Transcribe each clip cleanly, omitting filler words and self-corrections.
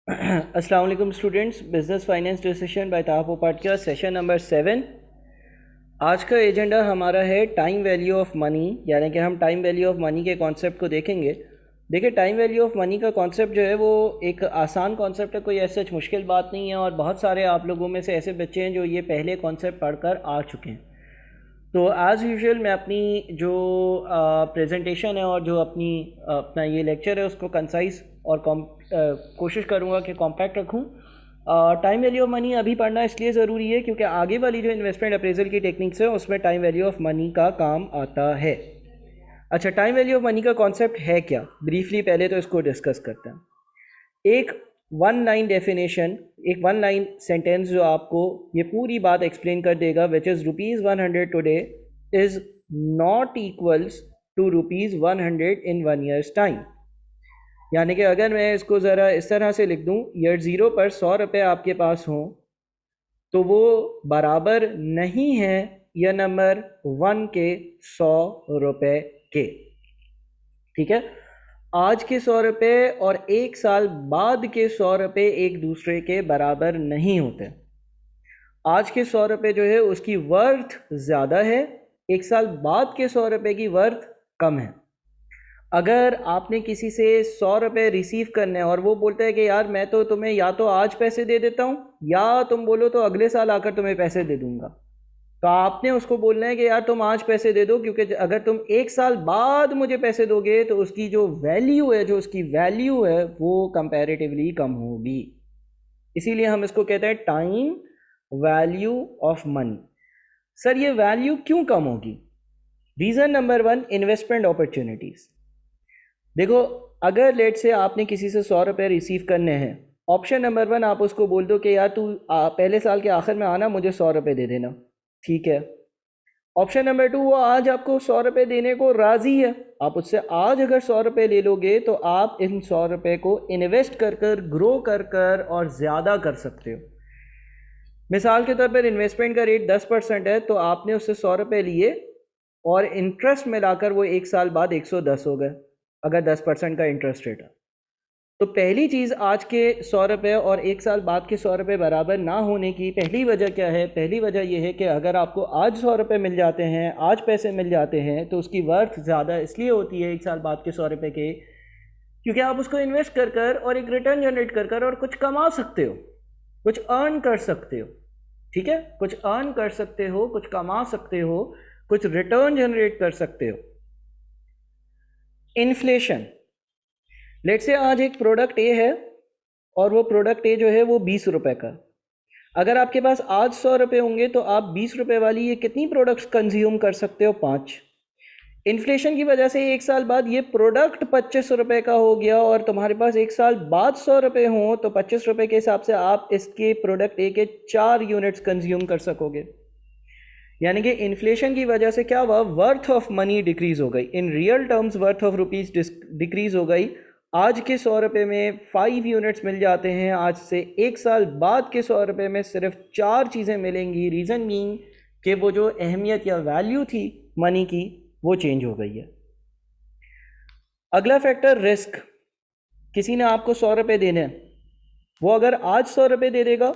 अस्सलाम वालेकुम students, business finance discussion by Taha Popat का सेशन नंबर 7। आज का एजेंडा हमारा है टाइम वैल्यू ऑफ मनी, यानी कि हम टाइम वैल्यू ऑफ मनी के कॉन्सेप्ट को देखेंगे। देखिए, टाइम वैल्यू ऑफ मनी का कॉन्सेप्ट जो है वो एक आसान कॉन्सेप्ट है, कोई ऐसा मुश्किल बात नहीं है। और बहुत सारे आप लोगों में से ऐसे बच्चे हैं जो ये पहले कॉन्सेप्ट पढ़कर आ चुके हैं। तो एज़ यूजुअल मैं अपनी जो प्रेजेंटेशन है और जो अपना ये लेक्चर है उसको कंसाइज और कोशिश करूँगा कि कॉम्पैक्ट रखूँ। टाइम वैल्यू ऑफ मनी अभी पढ़ना इसलिए ज़रूरी है क्योंकि आगे वाली जो इन्वेस्टमेंट अप्रेजल की टेक्निक्स है उसमें टाइम वैल्यू ऑफ मनी का काम आता है। अच्छा, टाइम वैल्यू ऑफ मनी का कॉन्सेप्ट है क्या, ब्रीफली पहले तो इसको डिस्कस करते हैं। एक वन लाइन डेफिनेशन, एक वन लाइन सेंटेंस जो आपको ये पूरी बात एक्सप्लेन कर देगा, which is ₹100 today is not equals to ₹100 in 1 years time. यानी कि अगर मैं इसको ज़रा इस तरह से लिख दूँ, ईयर 0 पर 100 रुपये आपके पास हों तो वो बराबर नहीं है ईयर नंबर 1 के 100 रुपये के। ठीक है, आज के 100 रुपये और एक साल बाद के 100 रुपये एक दूसरे के बराबर नहीं होते। आज के 100 रुपये जो है उसकी वर्थ ज़्यादा है, एक साल बाद के 100 रुपये की वर्थ कम है। अगर आपने किसी से 100 रुपये रिसीव करने और वो बोलता है कि यार मैं तो तुम्हें या तो आज पैसे दे देता हूँ या तुम बोलो तो अगले साल आकर तुम्हें पैसे दे दूंगा, तो आपने उसको बोलना है कि यार तुम आज पैसे दे दो, क्योंकि अगर तुम एक साल बाद मुझे पैसे दोगे तो उसकी जो वैल्यू है, जो उसकी वैल्यू है वो कंपैरेटिवली कम होगी। इसीलिए हम इसको कहते हैं time value of money. Sir ये वैल्यू क्यों कम होगी? Reason number 1, investment opportunities. देखो, अगर लेट से आपने किसी से 100 रुपये रिसीव करने हैं, ऑप्शन नंबर 1 आप उसको बोल दो कि यार तू पहले साल के आखिर में आना, मुझे 100 रुपये दे देना, ठीक है। ऑप्शन नंबर 2, वो आज आपको 100 रुपये देने को राज़ी है, आप उससे आज अगर 100 रुपये ले लोगे तो आप इन 100 रुपये को इन्वेस्ट कर कर, ग्रो कर कर और ज़्यादा कर सकते हो। मिसाल के तौर पर इन्वेस्टमेंट का रेट 10% है, तो आपने उससे 100 रुपये लिए और इंटरेस्ट मिलाकर वो एक साल बाद 110 हो गए, अगर 10% का इंटरेस्ट रेट है। तो पहली चीज़, आज के 100 रुपये और एक साल बाद के 100 रुपये बराबर ना होने की पहली वजह क्या है? पहली वजह यह है कि अगर आपको आज 100 रुपये मिल जाते हैं, आज पैसे मिल जाते हैं, तो उसकी वर्थ ज़्यादा इसलिए होती है एक साल बाद के 100 रुपये के, क्योंकि आप उसको इन्वेस्ट कर कर और एक रिटर्न जनरेट कर कर और कुछ कमा सकते हो, कुछ अर्न कर सकते हो। ठीक है, कुछ अर्न कर सकते हो, कुछ कमा सकते हो, कुछ रिटर्न जनरेट कर सकते हो। इन्फ्लेशन, लेट से आज एक प्रोडक्ट ए है और वो प्रोडक्ट ए जो है वो 20 रुपए का। अगर आपके पास आज 100 रुपये होंगे तो आप 20 रुपए वाली ये कितनी प्रोडक्ट्स कंज्यूम कर सकते हो? 5। इन्फ्लेशन की वजह से एक साल बाद ये प्रोडक्ट 25 रुपए का हो गया और तुम्हारे पास एक साल बाद 100 रुपये हों तो 25 रुपए के हिसाब से आप इसके प्रोडक्ट ए के 4 यूनिट्स कंज्यूम कर सकोगे। यानी कि इन्फ्लेशन की वजह से क्या हुआ? वर्थ ऑफ मनी डिक्रीज हो गई, in real terms worth of rupees decrease हो गई। आज के 100 रुपये में 5 यूनिट्स मिल जाते हैं, आज से एक साल बाद के 100 रुपये में सिर्फ 4 चीज़ें मिलेंगी। रीज़न मीन कि वो जो अहमियत या वैल्यू थी मनी की वो चेंज हो गई है। अगला फैक्टर, रिस्क। किसी ने आपको 100 रुपये देने हैं, वो अगर आज 100 रुपये दे देगा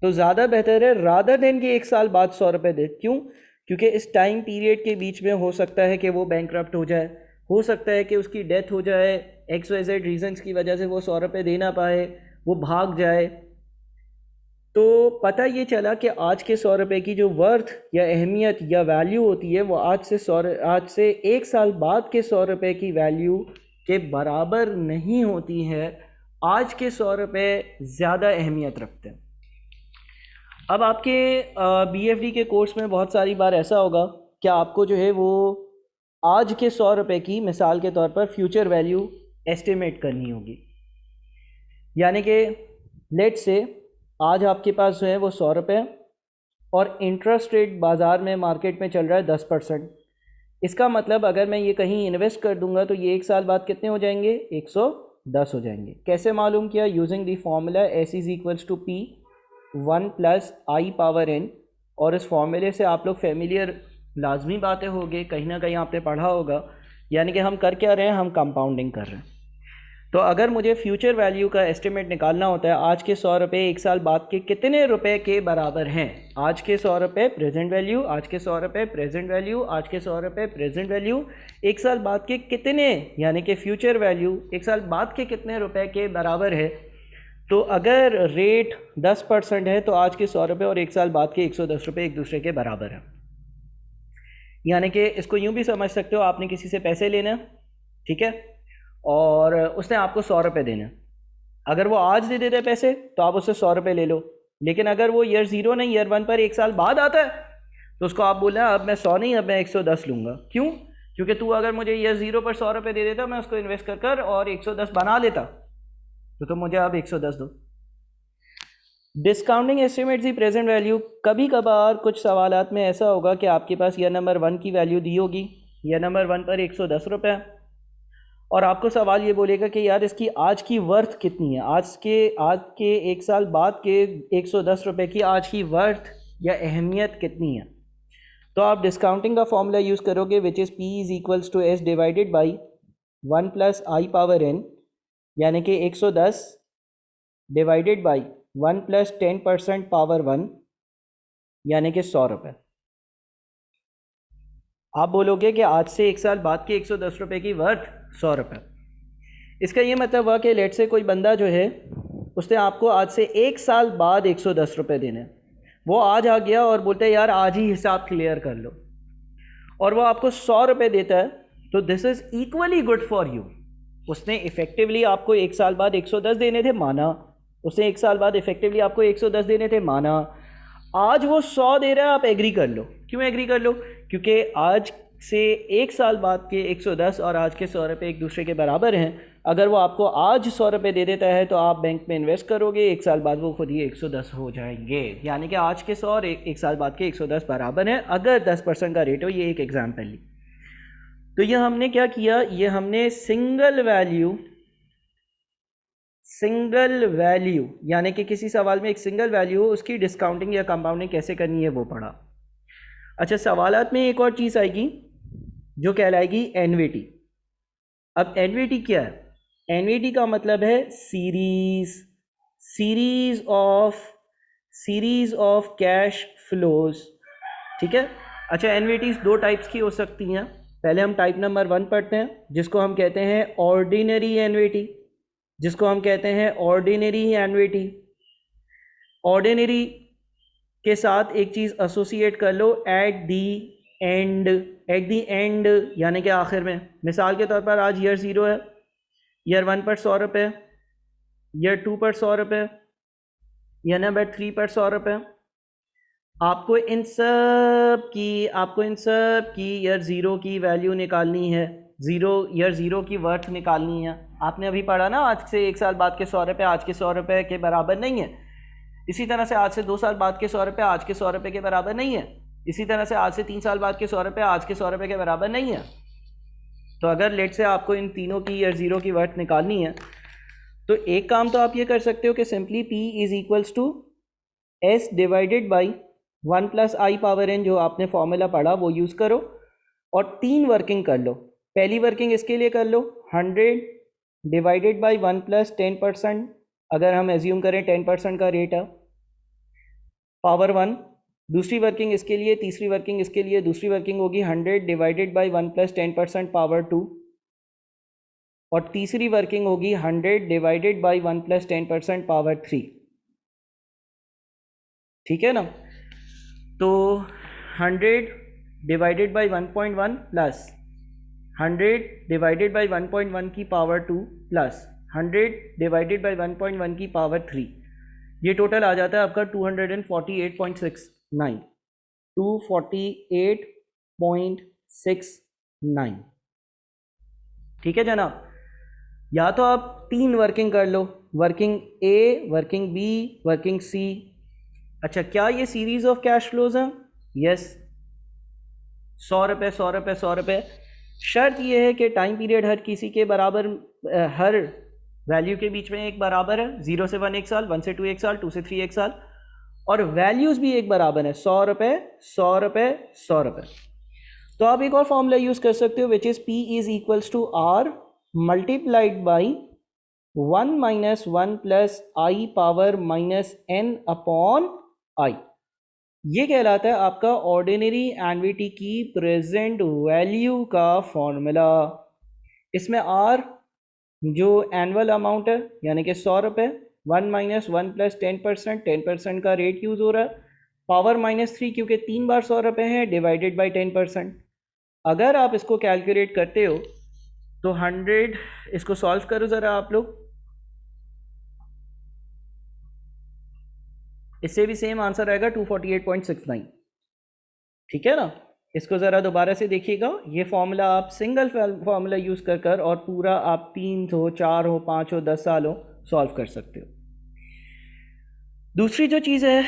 तो ज़्यादा बेहतर है रादर देन कि एक साल बाद 100 रुपये दे। क्यों? क्योंकि इस टाइम पीरियड के बीच में हो सकता है कि वो बैंकरप्ट हो जाए, हो सकता है कि उसकी डेथ हो जाए, XYZ रीजंस की वजह से वो 100 रुपये दे ना पाए, वो भाग जाए। तो पता ये चला कि आज के 100 रुपये की जो वर्थ या अहमियत या वैल्यू होती है वो आज से एक साल बाद के 100 रुपये की वैल्यू के बराबर नहीं होती है। आज के 100 रुपये ज़्यादा अहमियत रखते हैं। अब आपके BFD के कोर्स में बहुत सारी बार ऐसा होगा कि आपको जो है वो आज के 100 रुपये की मिसाल के तौर पर फ्यूचर वैल्यू एस्टिमेट करनी होगी। यानी कि लेट से आज आपके पास जो है वो 100 रुपये और इंटरेस्ट रेट बाज़ार में मार्केट में चल रहा है 10%। इसका मतलब अगर मैं ये कहीं इन्वेस्ट कर दूंगा तो ये एक साल बाद कितने हो जाएंगे? 110 हो जाएंगे। कैसे मालूम किया? Using the formula S is equals to P 1 + I power n। और इस फॉर्मूले से आप लोग फेमिलियर लाजमी बातें होंगे, कहीं ना कहीं आपने पढ़ा होगा। यानी कि हम कर क्या रहे हैं? हम कंपाउंडिंग कर रहे हैं। तो अगर मुझे फ्यूचर वैल्यू का एस्टिमेट निकालना होता है आज के 100 रुपये 1 साल बाद के कितने रुपए के बराबर हैं, आज के 100 रुपये प्रेजेंट वैल्यू, आज के 100 रुपये प्रेजेंट वैल्यू, आज के 100 रुपये प्रेजेंट वैल्यू, 1 साल बाद के कितने यानी कि फ्यूचर वैल्यू 1 साल बाद के कितने रुपए के बराबर है। तो अगर रेट 10% है तो आज के 100 रुपये और 1 साल बाद के 110 रुपये एक दूसरे के बराबर है। यानी कि इसको यूँ भी समझ सकते हो, आपने किसी से पैसे लेना, ठीक है, और उसने आपको 100 रुपये देना। अगर वो आज दे देते पैसे तो आप उससे 100 रुपये ले लो, लेकिन अगर वो ईयर 0 नहीं ईयर 1 पर 1 साल बाद आता है तो उसको आप बोल रहे हैं अब मैं 100 नहीं अब मैं 110 लूँगा। क्यों? क्योंकि तू अगर मुझे ईयर 0 पर 100 रुपये दे देता मैं उसको इन्वेस्ट कर कर और 110 बना लेता, तो तुम मुझे अब 110 दो। Discounting estimate the present value. कभी कभार कुछ सवालात में ऐसा होगा कि आपके पास ईयर नंबर 1 की वैल्यू दी होगी, ईयर नंबर 1 पर 110 रुपये, और आपको सवाल ये बोलेगा कि यार इसकी आज की वर्थ कितनी है, आज के 1 साल बाद के 110 रुपये की आज की वर्थ या अहमियत कितनी है। तो आप डिस्काउंटिंग का फॉर्मूला यूज़ करोगे which is P is equals to S divided by 1 plus I power n, यानी कि 110 डिवाइडेड बाई 1 प्लस 10% पावर 1 यानी कि 100 रुपये। आप बोलोगे कि आज से 1 साल बाद के 110 रुपये की वर्थ 100 रुपये। इसका ये मतलब हुआ कि लेट से कोई बंदा जो है उसने आपको आज से 1 साल बाद 110 रुपये देने, वो आज आ गया और बोलता है यार आज ही हिसाब क्लियर कर लो, और वो आपको 100 रुपये देता है, तो this is equally good for you. उसने इफ़ेक्टिवली आपको 1 साल बाद 110 देने थे, माना। उसने 1 साल बाद इफ़ेक्टिवली आपको 110 देने थे, माना। आज वो 100 दे रहा है, आप एग्री कर लो। क्यों एग्री कर लो? क्योंकि आज से 1 साल बाद के 110 और आज के 100 रुपये एक दूसरे के बराबर हैं। अगर वो आपको आज 100 रुपये दे देता है तो आप बैंक में इन्वेस्ट करोगे, 1 साल बाद वो खुद ही 110 हो जाएंगे, यानी कि आज के 100 और 1 साल बाद के 110 बराबर हैं अगर 10% का रेट हो। ये एक एग्जाम्पल ली। तो ये हमने क्या किया, ये हमने सिंगल वैल्यू यानी कि किसी सवाल में एक सिंगल वैल्यू हो उसकी डिस्काउंटिंग या कंपाउंडिंग कैसे करनी है वो पढ़ा। अच्छा, सवालात में एक और चीज़ आएगी जो कहलाएगी एनवीटी। अब एनवीटी क्या है? एनवीटी का मतलब है सीरीज ऑफ कैश फ्लोज, ठीक है। अच्छा, एनवीटीज 2 टाइप्स की हो सकती हैं। पहले हम टाइप नंबर 1 पढ़ते हैं जिसको हम कहते हैं ऑर्डिनरी एनवीटी, ऑर्डिनरी के साथ एक चीज़ एसोसिएट कर लो, एट दी एंड यानी कि आखिर में। मिसाल के तौर पर आज ईयर 0 है, ईयर 1 पर 100 रुपये, ईयर 2 पर 100 रुपये, ईयर नंबर 3 पर 100 रुपये। आपको इन सब की ईयर 0 की वैल्यू निकालनी है, ईयर 0 की वर्थ निकालनी है। आपने अभी पढ़ा ना, आज से 1 साल बाद के 100 रुपये आज के 100 रुपये के बराबर नहीं है। इसी तरह से आज से 2 साल बाद के 100 रुपये आज के 100 रुपये के बराबर नहीं है। इसी तरह से आज से 3 साल बाद के 100 रुपये आज के 100 रुपये के बराबर नहीं है। तो अगर लेट से आपको इन तीनों की ईयर 0 की वर्थ निकालनी है तो एक काम तो आप ये कर सकते हो कि simply P is equals to S divided by 1 plus I power n, जो आपने फॉर्मूला पढ़ा वो यूज़ करो और 3 वर्किंग कर लो। पहली वर्किंग इसके लिए कर लो 100 डिवाइडेड बाई 1 प्लस 10%, अगर हम एज्यूम करें 10% का रेट है, पावर 1। दूसरी वर्किंग इसके लिए, तीसरी वर्किंग इसके लिए, दूसरी वर्किंग होगी 100 डिवाइडेड बाई 1 प्लस 10% पावर 2, और तीसरी वर्किंग होगी 100 डिवाइडेड बाई 1 प्लस 10% पावर 3। ठीक है ना? तो 100 divided by 1.1 plus 100 divided by 1.1 की पावर 2 प्लस 100 डिवाइडेड बाई 1.1 की पावर 3, ये टोटल आ जाता है आपका 248.69, 248.69। ठीक है जनाब? या तो आप 3 वर्किंग कर लो, वर्किंग ए, वर्किंग बी, वर्किंग सी। अच्छा, क्या ये सीरीज ऑफ कैश फ्लोज हैं? यस। 100 रुपये 100 रुपये 100 रुपये। शर्त यह है कि टाइम पीरियड हर किसी के बराबर, हर वैल्यू के बीच में एक बराबर है। 0 से 1 1 साल, 1 से 2 1 साल, 2 से 3 1 साल, और वैल्यूज़ भी एक बराबर है, 100 रुपये 100 रुपये 100 रुपये। तो आप एक और फॉर्मूला यूज़ कर सकते हो which is P is equals to R multiplied by 1 minus 1 plus I power minus n upon I. ये कहलाता है आपका ऑर्डिनरी एनवीटी की प्रेजेंट वैल्यू का फॉर्मूला। इसमें आर जो एनुअल अमाउंट है यानी कि 100 रुपये, 1 - 1 प्लस 10%, 10% का रेट यूज़ हो रहा है, पावर -3 क्योंकि 3 बार 100 रुपये है, डिवाइडेड बाई 10%। अगर आप इसको कैलकुलेट करते हो तो 100, इसको सॉल्व करो ज़रा आप लोग, इससे भी सेम आंसर आएगा 248.69। ठीक है ना। इसको ज़रा दोबारा से देखिएगा, ये फॉर्मूला आप सिंगल फार्मूला यूज़ कर कर और पूरा आप 3 हो, 4 हो, 5 हो, 10 साल हो सॉल्व कर सकते हो। दूसरी जो चीज़ है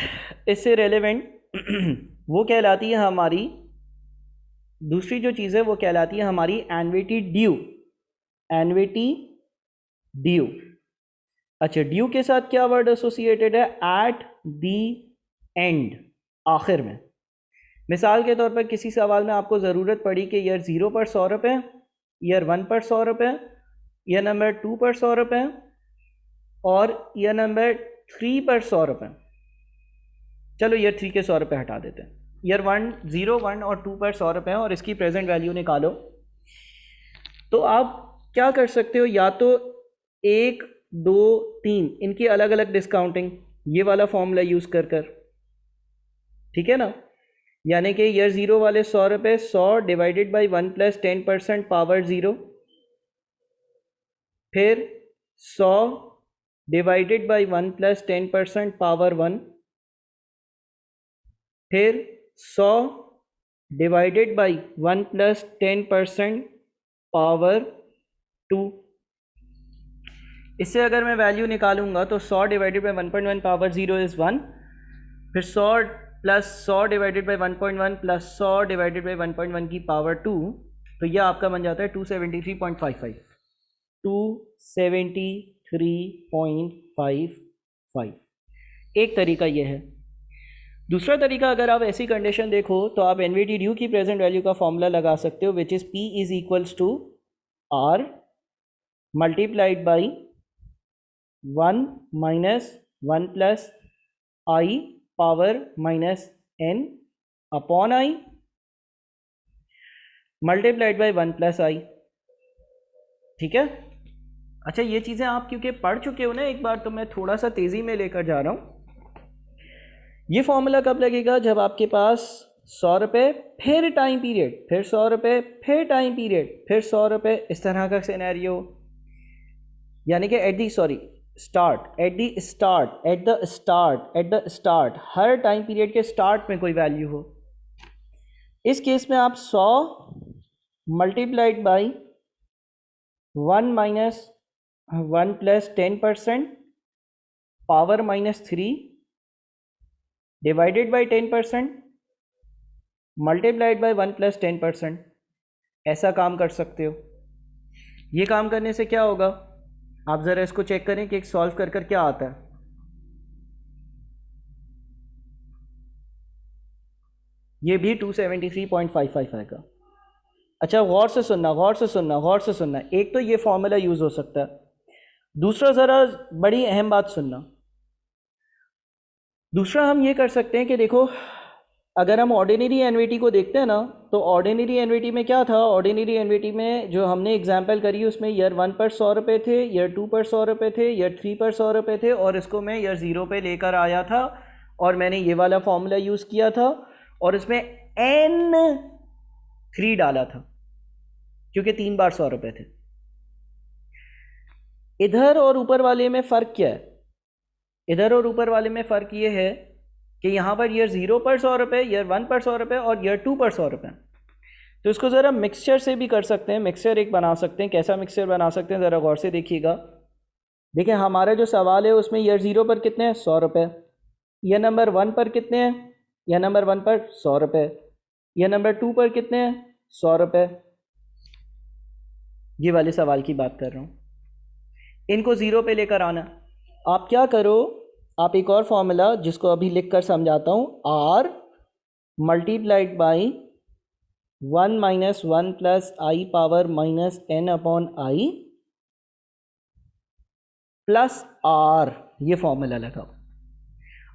इससे रेलेवेंट वो कहलाती है हमारी, दूसरी जो चीज़ है वो कहलाती है हमारी एन्युटी ड्यू। एन्युटी ड्यू, अच्छा ड्यू के साथ क्या वर्ड एसोसिएटेड है? एट दी एंड, आखिर में। मिसाल के तौर पर किसी सवाल में आपको ज़रूरत पड़ी कि ईयर 0 पर 100 रुपये, ईयर 1 पर 100 रुपये, ईयर नंबर 2 पर 100 रुपये और ईयर नंबर 3 पर 100 रुपये। चलो ईयर 3 के 100 रुपये हटा देते हैं। ईयर 1, 0, 1 और 2 पर 100 रुपये और इसकी प्रेजेंट वैल्यू निकालो। तो आप क्या कर सकते हो, या तो 1, 2, 3 इनकी अलग अलग डिस्काउंटिंग, ये वाला फॉर्मूला यूज़ कर कर, ठीक है ना। यानी कि ईयर 0 वाले 100 रुपये, 100 डिवाइडेड बाई 1 प्लस 10% पावर 0, फिर 100 डिवाइडेड बाई 1 प्लस 10% पावर 1, फिर 100 डिवाइडेड बाई 1 प्लस 10% पावर 2। इससे अगर मैं वैल्यू निकालूंगा तो 100 डिवाइडेड बाई 1.1 पावर 0 इज़ 1, फिर 100 plus 100 divided by 1.1 plus 100 divided by 1.1 की पावर 2, तो यह आपका बन जाता है 273.55। 273.55 एक तरीका यह है। दूसरा तरीका, अगर आप ऐसी कंडीशन देखो तो आप एनवीटी ड्यू की प्रेजेंट वैल्यू का फॉर्मूला लगा सकते हो, which is P is equals to R multiplied by 1 minus 1 plus I power minus n upon i multiplied by 1 plus i. ठीक है। अच्छा ये चीज़ें आप क्योंकि पढ़ चुके हो ना एक बार, तो मैं थोड़ा सा तेज़ी में लेकर जा रहा हूँ। ये फॉर्मूला कब लगेगा? जब आपके पास 100 रुपये, फिर टाइम पीरियड, फिर 100 रुपये, फिर टाइम पीरियड, फिर 100 रुपये, इस तरह का सिनेरियो। यानी कि at the start, her time period के स्टार्ट में कोई वैल्यू हो। इस केस में आप 100 multiplied by 1 minus 1 plus 10% power -3 divided by 10% multiplied by 1 plus 10%, ऐसा काम कर सकते हो। ये काम करने से क्या होगा, आप ज़रा इसको चेक करें कि एक सॉल्व कर कर क्या आता है। ये भी 273.55 आएगा। अच्छा गौर से सुनना। एक तो ये फॉर्मूला यूज़ हो सकता है, दूसरा ज़रा बड़ी अहम बात सुनना। दूसरा हम ये कर सकते हैं कि देखो, अगर हम ऑर्डिनरी एनवीटी को देखते हैं ना, तो ऑर्डिनरी एनवीटी में क्या था? ऑर्डिनरी एनवीटी में जो हमने एग्जांपल करी उसमें ईयर 1 पर 100 रुपये थे, ईयर 2 पर 100 रुपये थे, ईयर 3 पर 100 रुपये थे, और इसको मैं ईयर 0 पे लेकर आया था और मैंने ये वाला फॉर्मूला यूज़ किया था और इसमें N3 डाला था क्योंकि 3 बार 100 रुपये थे। इधर और ऊपर वाले में फ़र्क क्या है? इधर और ऊपर वाले में फ़र्क ये है कि यहाँ पर ईयर 0 पर 100 रुपये, ईयर 1 पर 100 रुपये और ईयर 2 पर 100 रुपये। तो इसको ज़रा मिक्सचर से भी कर सकते हैं, मिक्सचर एक बना सकते हैं। कैसा मिक्सचर बना सकते हैं ज़रा गौर से देखिएगा। देखिए हमारा जो सवाल है उसमें ईयर 0 पर कितने हैं? 100 रुपये। ईयर नंबर 1 पर कितने हैं? ईयर नंबर 1 पर 100 रुपये। ईयर नंबर 2 पर कितने हैं? 100 रुपये। ये वाले सवाल की बात कर रहा हूँ। इनको 0 पे लेकर आना। आप क्या करो, आप एक और फॉर्मूला जिसको अभी लिख कर समझाता हूँ, R multiplied by 1 minus 1 plus I power minus n upon I plus R, ये फॉर्मूला लगाओ।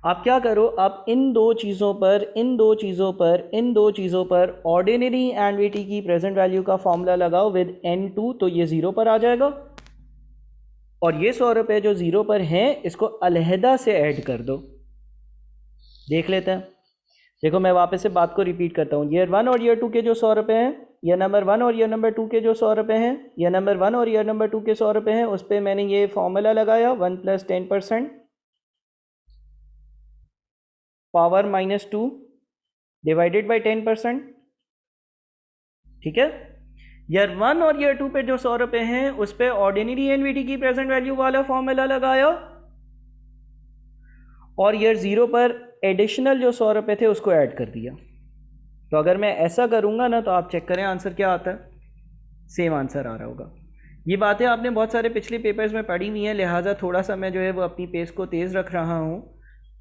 आप क्या करो, आप इन दो चीज़ों पर ऑर्डिनरी एनवीटी की प्रेजेंट वैल्यू का फॉर्मूला लगाओ विद N2, तो ये ज़ीरो पर आ जाएगा। और ये 100 रुपये जो ज़ीरो पर हैं इसको अलहदा से ऐड कर दो। देख लेते हैं। देखो मैं वापस से बात को रिपीट करता हूँ। ईयर 1 और ईयर 2 के जो 100 रुपये हैं, ईयर नंबर 1 और ईयर नंबर 2 के जो 100 रुपये हैं, ईयर नंबर 1 और ईयर नंबर 2 के 100 रुपये हैं, उस पर मैंने ये फॉर्मूला लगाया 1 + 10% पावर -2 डिवाइडेड बाई 10%। ठीक है। ईयर 1 और ईयर 2 पे जो 100 रुपये हैं उस पर ऑर्डिनरी एनवीटी की प्रेजेंट वैल्यू वाला फॉर्मूला लगाया, और ईयर 0 पर एडिशनल जो 100 रुपये थे उसको ऐड कर दिया। तो अगर मैं ऐसा करूँगा ना तो आप चेक करें आंसर क्या आता है, सेम आंसर आ रहा होगा। ये बातें आपने बहुत सारे पिछले पेपर्स में पढ़ी हुई हैं, लिहाजा थोड़ा सा मैं जो है वो अपनी पेस को तेज़ रख रहा हूँ।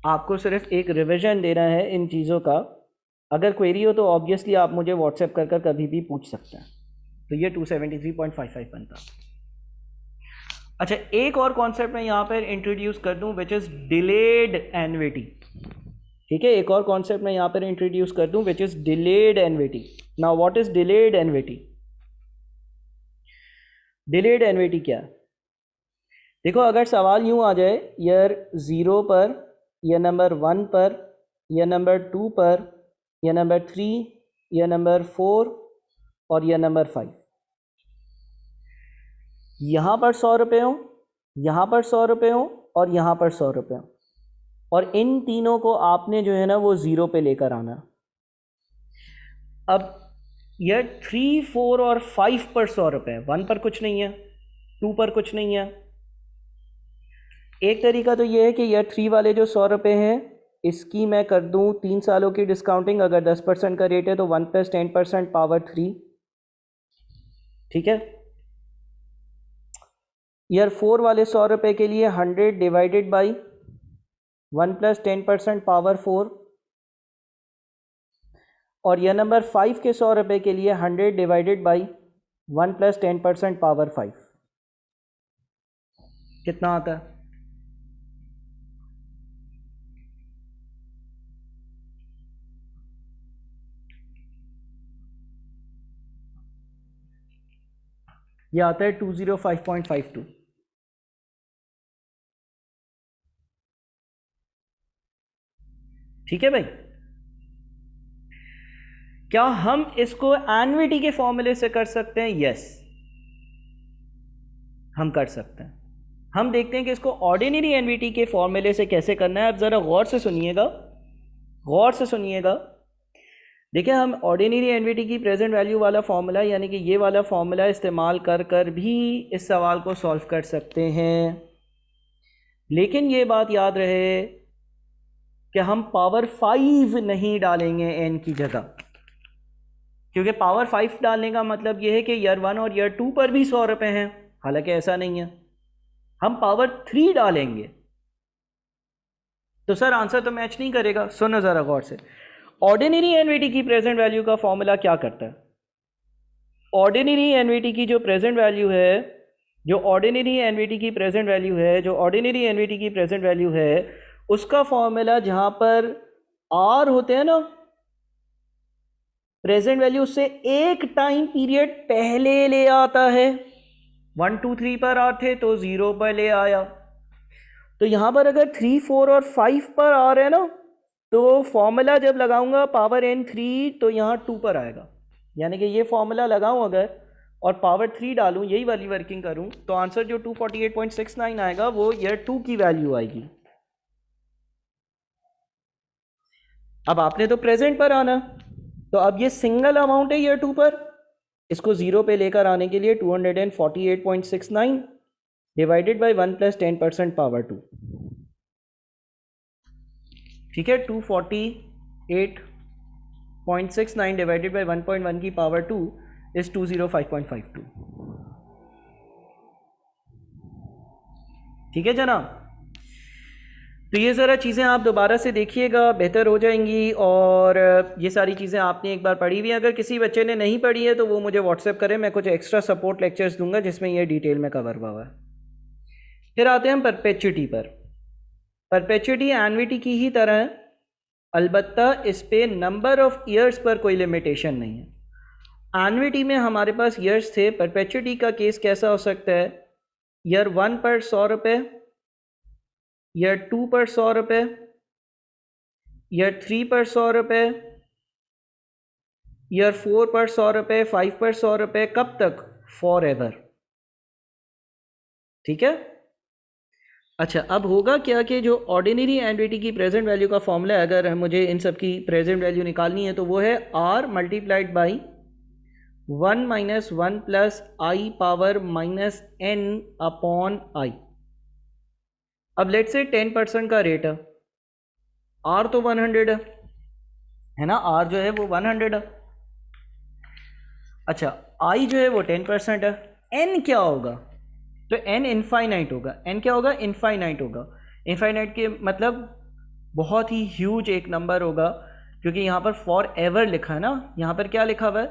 आपको सिर्फ एक रिविजन देना है इन चीज़ों का। अगर क्वेरी हो तो ऑब्वियसली आप मुझे व्हाट्सएप कर कभी भी पूछ सकते हैं। तो ये 273.55 बनता। अच्छा, एक और कॉन्सेप्ट मैं यहाँ पर इंट्रोड्यूस कर दूँ विच इज़ डिलेड एनवीटी। ठीक है, एक और कॉन्सेप्ट मैं यहाँ पर इंट्रोड्यूस कर दूँ which is delayed NVT. Now what is delayed NVT? Delayed NVT क्या है? देखो अगर सवाल यूँ आ जाए ईयर 0 पर, ईयर नंबर 1 पर, ईयर नंबर 2 पर, ईयर नंबर 3, ईयर नंबर 4 और ईयर नंबर 5, यहाँ पर 100 रुपये हो, यहाँ पर 100 रुपये हो और यहाँ पर 100 रुपये हो, और इन तीनों को आपने जो है ना वो ज़ीरो पे लेकर आना। अब ईयर 3, 4 और 5 पर 100 रुपये, 1 पर कुछ नहीं है, 2 पर कुछ नहीं है। एक तरीका तो ये है कि ईयर 3 वाले जो 100 रुपये हैं इसकी मैं कर दूं 3 सालों की डिस्काउंटिंग। अगर 10% का रेट है तो 1 + 10% पावर 3। ठीक है। ईयर 4 वाले 100 रुपये के लिए 100 डिवाइडेड बाई 1 + 10% पावर 4, और ईयर नंबर 5 के 100 रुपये के लिए 100 डिवाइडेड बाई 1 + 10% पावर 5। कितना आता है? ये आता है 205.52। ठीक है भाई। क्या हम इसको एनवीटी के फॉर्मूले से कर सकते हैं? यस, हम कर सकते हैं। हम देखते हैं कि इसको ऑर्डिनरी एनवीटी के फॉर्मूले से कैसे करना है। आप ज़रा गौर से सुनिएगा, गौर से सुनिएगा। देखिए, हम ऑर्डिनरी एनवीटी की प्रेजेंट वैल्यू वाला फॉर्मूला यानी कि ये वाला फॉर्मूला इस्तेमाल कर भी इस सवाल को सॉल्व कर सकते हैं, लेकिन ये बात याद रहे कि हम पावर 5 नहीं डालेंगे एन की जगह, क्योंकि पावर 5 डालने का मतलब ये है कि ईयर 1 और ईयर 2 पर भी 100 रुपये हैं, हालांकि ऐसा नहीं है। हम पावर 3 डालेंगे तो सर आंसर तो मैच नहीं करेगा। सुनो ज़रा गौर से। ऑर्डिनरी एनवीटी की प्रेजेंट वैल्यू का फॉर्मूला क्या करता है? ऑर्डिनरी एनवीटी की जो प्रेजेंट वैल्यू है, जो ऑर्डिनरी एनवीटी की प्रेजेंट वैल्यू है, जो ऑर्डिनरी एनवीटी की प्रेजेंट वैल्यू है, उसका फॉर्मूला जहां पर आर होते हैं ना, प्रेजेंट वैल्यू उससे एक टाइम पीरियड पहले ले आता है। 1, 2, 3 पर आर थे तो 0 पर ले आया। तो यहां पर अगर 3, 4 और 5 पर आ रहे हैं ना, तो फॉर्मूला जब लगाऊंगा पावर n3 तो यहाँ 2 पर आएगा। यानी कि ये फॉर्मूला लगाऊं अगर और पावर 3 डालूं, यही वाली वर्किंग करूं, तो आंसर जो 248.69 आएगा वो ईयर 2 की वैल्यू आएगी। अब आपने तो प्रेजेंट पर आना, तो अब ये सिंगल अमाउंट है ईयर 2 पर, इसको 0 पे लेकर आने के लिए 248.69 डिवाइडेड बाई 1 + 10% पावर 2। ठीक है, 248.69 डिवाइडेड बाई 1.1 की पावर 2 इज 205.52। ठीक है जनाब। तो ये ज़रा चीज़ें आप दोबारा से देखिएगा, बेहतर हो जाएंगी। और ये सारी चीज़ें आपने एक बार पढ़ी हुई हैं। अगर किसी बच्चे ने नहीं पढ़ी है तो वो मुझे व्हाट्सएप करें, मैं कुछ एक्स्ट्रा सपोर्ट लेक्चर्स दूंगा जिसमें ये डिटेल में कवर हुआ है। फिर आते हैं हम परपेचुटी पर। परपेचुटी एन्युटी की ही तरह है, अलबत्ता इस पे नंबर ऑफ ईयर्स पर कोई लिमिटेशन नहीं है। एन्युटी में हमारे पास ईयर्स थे, परपेचुटी का केस कैसा हो सकता है, ईयर 1 पर 100 रुपये, ईयर 2 पर 100 रुपये, ईयर 3 पर 100 रुपये, ईयर 4 पर 100 रुपये, 5 पर 100 रुपये, कब तक, फॉर एवर। ठीक है। अच्छा, अब होगा क्या कि जो ऑर्डिनरी एन्युटी की प्रेजेंट वैल्यू का फॉर्मूला है, अगर मुझे इन सब की प्रेजेंट वैल्यू निकालनी है तो वो है R multiplied by 1 minus 1 plus I power minus n upon I. अब लेट से 10% का रेट है, आर तो 100 है ना, आर जो है वो 100 है। अच्छा, आई जो है वो 10% है, एन क्या होगा, तो एन इनफाइनाइट होगा। एन क्या होगा, इनफाइनाइट होगा। इनफाइनाइट के मतलब बहुत ही ह्यूज एक नंबर होगा, क्योंकि यहाँ पर फॉर एवर लिखा है ना, यहाँ पर क्या लिखा हुआ है,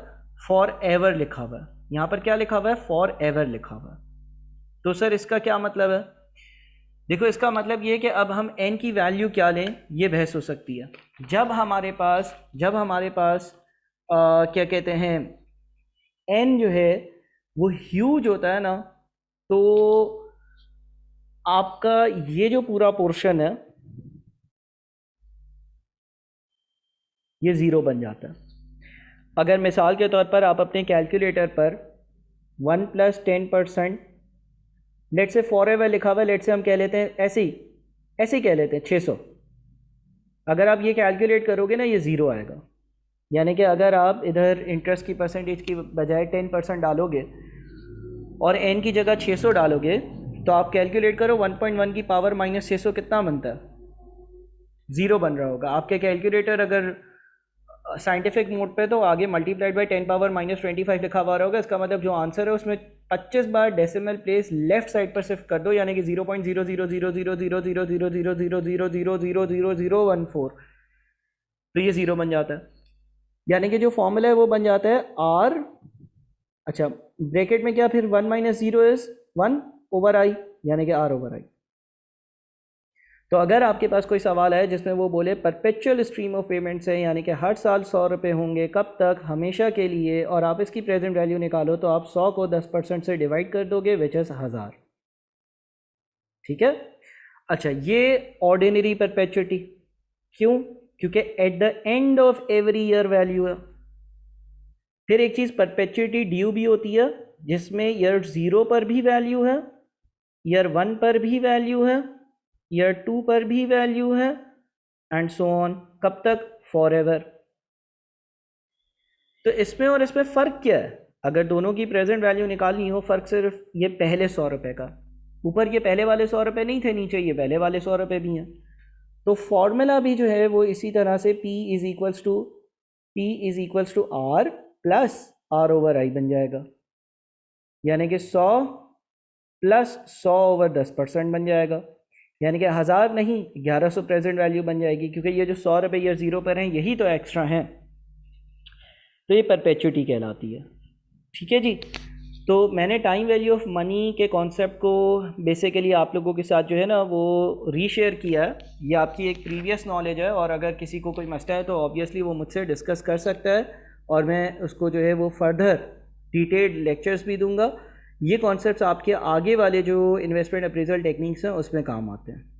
फॉर एवर लिखा हुआ है, यहाँ पर क्या लिखा हुआ है, फॉर एवर लिखा हुआ है। तो सर इसका क्या मतलब है, देखो इसका मतलब ये है कि अब हम n की वैल्यू क्या लें, ये बहस हो सकती है। जब हमारे पास क्या कहते हैं, n जो है वो ह्यूज होता है ना, तो आपका ये जो पूरा पोर्शन है ये ज़ीरो बन जाता है। अगर मिसाल के तौर पर आप अपने कैलकुलेटर पर 1 प्लस 10%, लेट से फॉर एवर लिखा हुआ है, लेट से हम कह लेते हैं ऐसे ही कह लेते हैं 600। अगर आप ये कैलकुलेट करोगे ना, ये ज़ीरो आएगा। यानी कि अगर आप इधर इंटरेस्ट की परसेंटेज की बजाय 10% डालोगे और n की जगह 600 डालोगे, तो आप कैलकुलेट करो 1.1 की पावर माइनस 600 कितना बनता है, ज़ीरो बन रहा होगा। आपके कैलकुलेटर अगर साइंटिफिक मोड पे तो आगे मल्टीप्लाइड बाई 10 पावर माइनस 25 लिखा हुआ होगा। इसका मतलब जो आंसर है उसमें 25 बार डेसिमल प्लेस लेफ्ट साइड पर शिफ्ट कर दो, यानी कि 0.000000000000000000014, तो ये ज़ीरो बन जाता है। यानी कि जो फॉर्मूला है वो बन जाता है आर, अच्छा ब्रैकेट में क्या, फिर 1 माइनस 0 इज 1 ओवर आई, यानी कि आर ओवर आई। तो अगर आपके पास कोई सवाल है जिसमें वो बोले परपेचुअल स्ट्रीम ऑफ पेमेंट्स है, यानी कि हर साल 100 रुपये होंगे, कब तक, हमेशा के लिए, और आप इसकी प्रेजेंट वैल्यू निकालो, तो आप 100 को 10% से डिवाइड कर दोगे, विच इज़ 1000। ठीक है। अच्छा, ये ऑर्डिनरी परपेचुअलिटी क्यों, क्योंकि at the end of every year value है। फिर एक चीज़ परपेचुअलिटी ड्यू भी होती है, जिसमें ईयर 0 पर भी वैल्यू है, ईयर 1 पर भी वैल्यू है, ईयर 2 पर भी वैल्यू है, एंड सो ऑन, कब तक, फॉर एवर। तो इसमें और इसमें फ़र्क क्या है, अगर दोनों की प्रेजेंट वैल्यू निकालनी हो, फ़र्क सिर्फ ये पहले 100 रुपये का, ऊपर ये पहले वाले 100 रुपये नहीं थे, नीचे ये पहले वाले 100 रुपये भी हैं। तो फॉर्मूला भी जो है वो इसी तरह से P is equals to R plus R over I बन जाएगा, यानी कि 100 प्लस 100 ओवर 10% बन जाएगा, यानी कि 1000 नहीं 1100 प्रेजेंट वैल्यू बन जाएगी, क्योंकि ये जो 100 रुपये ईयर 0 पर हैं यही तो एक्स्ट्रा हैं। तो ये परपेचुअलिटी कहलाती है। ठीक है जी। तो मैंने टाइम वैल्यू ऑफ मनी के कॉन्सेप्ट को बेसिकली आप लोगों के साथ जो है ना वो रीशेयर किया है। ये आपकी एक प्रीवियस नॉलेज है, और अगर किसी को कोई मसला है तो ऑब्वियसली वो मुझसे डिस्कस कर सकता है, और मैं उसको जो है वो फर्दर डिटेल्ड लेक्चर्स भी दूंगा। ये कॉन्सेप्ट्स आपके आगे वाले जो इन्वेस्टमेंट अप्रेजल टेक्निक्स हैं उसमें काम आते हैं।